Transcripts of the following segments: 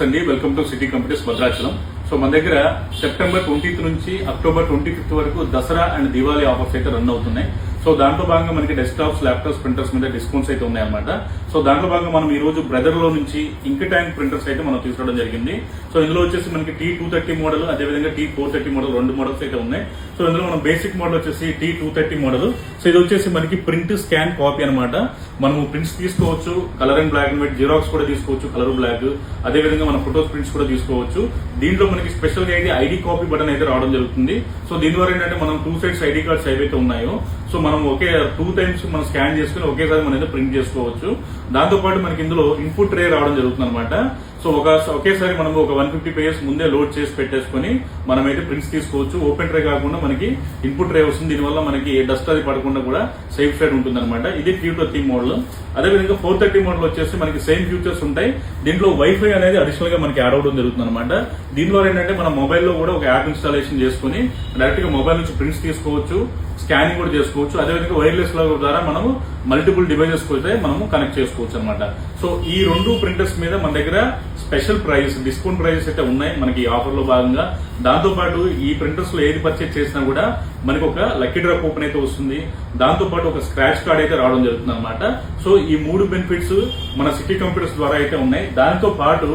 నమస్తే అండి, welcome to city computers Bhadrachalam. So మన దగ్గర సెప్టెంబర్ 20th నుంచి అక్టోబర్ 25th వరకు దసరా అండ్ దివాళీ ఆఫర్స్ అయితే రన్ అవుతున్నాయి. సో దాంట్లో భాగంగా మనకి డెస్క్టాప్స్, ల్యాప్టాప్స్, ప్రింటర్స్ మీద డిస్కౌంట్స్ అయితే ఉన్నాయన్నమాట. సో దాంట్లో భాగంగా మనం ఈ రోజు బ్రదర్ లో నుంచి ఇంక్ ట్యాంక్ ప్రింటర్స్ అయితే మనం తీసుకోవడం జరిగింది. సో ఇందులో వచ్చేసి మనకి T230 మోడల్, అదేవిధంగా T430 మోడల్, రెండు మోడల్స్ అయితే ఉన్నాయి. సో ఇందులో మనం బేసిక్ మోడల్ వచ్చేసి T230 మోడల్. సో ఇది వచ్చేసి మనకి ప్రింట్, స్కాన్, కాపీ అనమాట. మనము ప్రింట్స్ తీసుకోవచ్చు, colour and black and white, xerox కూడా తీసుకోవచ్చు, కలర్ బ్లాక్, అదేవిధంగా మన ఫోటోస్ ప్రింట్స్ కూడా తీసుకోవచ్చు. దీంట్లో మనకి స్పెషల్ గా అయితే ఐడి కాపీ బటన్ అయితే రావడం జరుగుతుంది. సో దీని ద్వారా ఏంటంటే మనం 2 sides ఐడి కార్డ్స్ ఏవైతే ఉన్నాయో సో మనం ఒకే 2 times మనం స్కాన్ చేసుకుని ఒకేసారి మనం అయితే ప్రింట్ చేసుకోవచ్చు. దాంతో పాటు మనకి ఇందులో ఇన్పుట్ ట్రే రావడం జరుగుతుంది అనమాట. సో ఒకేసారి మనం ఒక 150 pages ముందే లోడ్ చేసి పెట్టేసుకుని మనమైతే ప్రింట్స్ తీసుకోవచ్చు. ఓపెన్ ట్రే కాకుండా మనకి ఇన్పుట్ ట్రే వస్తుంది. దీనివల్ల మనకి డస్ట్ అది పడకుండా కూడా సేఫ్ సైడ్ ఉంటుంది అనమాట. ఇది T230 మోడల్. అదేవిధంగా 430 మోడల్ వచ్చేసి మనకి సేమ్ ఫీచర్స్ ఉంటాయి. దీంట్లో వైఫై అనేది అడిషనల్ గా మనకి యాడ్ అవడం జరుగుతుంది అనమాట. దీని ద్వారా ఏంటంటే మన మొబైల్లో కూడా ఒక యాప్ ఇన్స్టాలేషన్ చేసుకుని డైరెక్ట్ గా మొబైల్ నుంచి ప్రింట్స్ తీసుకోవచ్చు, స్కానింగ్ కూడా చేసుకోవచ్చు. అదేవిధంగా వైర్లెస్ ద్వారా మనము మల్టిపుల్ డివైజెస్ అయితే మనము కనెక్ట్ చేసుకోవచ్చు అనమాట. సో ఈ రెండు ప్రింటర్స్ మీద మన దగ్గర స్పెషల్ ప్రైస్, డిస్కౌంట్ ప్రైజెస్ అయితే ఉన్నాయి మనకి ఆఫర్ లో భాగంగా. దాంతో పాటు ఈ ప్రింటర్స్ లో ఏది పర్చేజ్ చేసినా కూడా మనకి ఒక లక్కీ డ్రా కూపన్ అయితే వస్తుంది. దాంతో పాటు ఒక స్క్రాచ్ కార్డ్ అయితే రావడం జరుగుతుంది అనమాట. సో ఈ 3 బెనిఫిట్స్ మన సిటీ కంప్యూటర్స్ ద్వారా అయితే ఉన్నాయి. దాంతో పాటు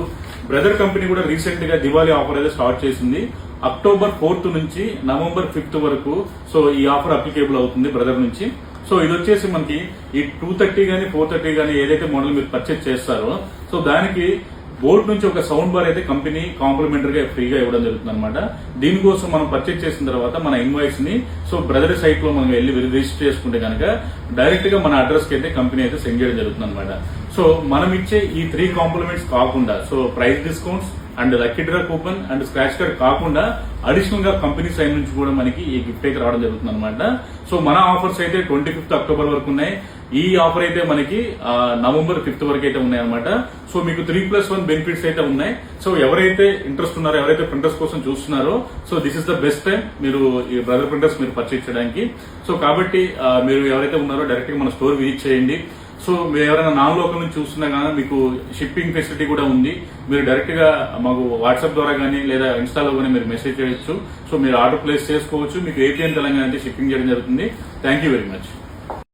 బ్రదర్ కంపెనీ కూడా రీసెంట్ గా దివాళీ ఆఫర్ అయితే స్టార్ట్ చేసింది. అక్టోబర్ 4th నుంచి నవంబర్ 5th వరకు సో ఈ ఆఫర్ అప్లికేబుల్ అవుతుంది బ్రదర్ నుంచి. సో ఇది వచ్చేసి మనకి ఈ 230 గానీ 430 గానీ ఏదైతే మోడల్ మీరు పర్చేజ్ చేస్తారో సో దానికి బోర్డు నుంచి ఒక సౌండ్ బార్ అయితే కంపెనీ కాంప్లిమెంటరీగా ఫ్రీగా ఇవ్వడం జరుగుతుంది అనమాట. దీనికోసం మనం పర్చేజ్ చేసిన తర్వాత మన ఇన్వాయిస్ ని సో బ్రదర్ సైట్ లో మనం వెళ్ళి రిజిస్టర్ చేసుకుంటే కనుక డైరెక్ట్ గా మన అడ్రస్ కి అయితే కంపెనీ అయితే సెండ్ చేయడం జరుగుతుంది అనమాట. సో మనం ఇచ్చే ఈ 3 కాంప్లిమెంట్స్ కాకుండా so price discounts and lucky draw coupon and scratch card కాకుండా అడిషనల్ గా కంపెనీ సైడ్ నుంచి కూడా మనకి ఈ గిఫ్ట్ అయితే రావడం జరుగుతుంది అనమాట. సో మన ఆఫర్స్ అయితే 25th అక్టోబర్ వరకు ఉన్నాయి. ఈ ఆఫర్ అయితే మనకి నవంబర్ 5th వరకు అయితే ఉన్నాయి అనమాట. సో మీకు 3+1 బెనిఫిట్స్ అయితే ఉన్నాయి. సో ఎవరైతే ఇంట్రెస్ట్ ఉన్నారో, ఎవరైతే ప్రింటర్స్ కోసం చూస్తున్నారో so this is the best time మీరు ఈ బ్రదర్ ప్రింటర్స్ మీరు పర్చేజ్ చేయడానికి. సో కాబట్టి మీరు ఎవరైతే ఉన్నారో డైరెక్ట్ గా మన స్టోర్ విజిట్ చేయండి. సో మీరు ఎవరైనా నాన్ లోకల్ నుంచి చూస్తున్నా కానీ మీకు షిప్పింగ్ ఫెసిలిటీ కూడా ఉంది. మీరు డైరెక్ట్ గా మాకు వాట్సాప్ ద్వారా కానీ లేదా ఇన్స్టాలో కానీ మీరు మెసేజ్ చేయొచ్చు. సో మీరు ఆర్డర్ ప్లేస్ చేసుకోవచ్చు. మీకు ఏపీ అండ్ తెలంగాణ అయితే షిప్పింగ్ చేయడం జరుగుతుంది. Thank you very much.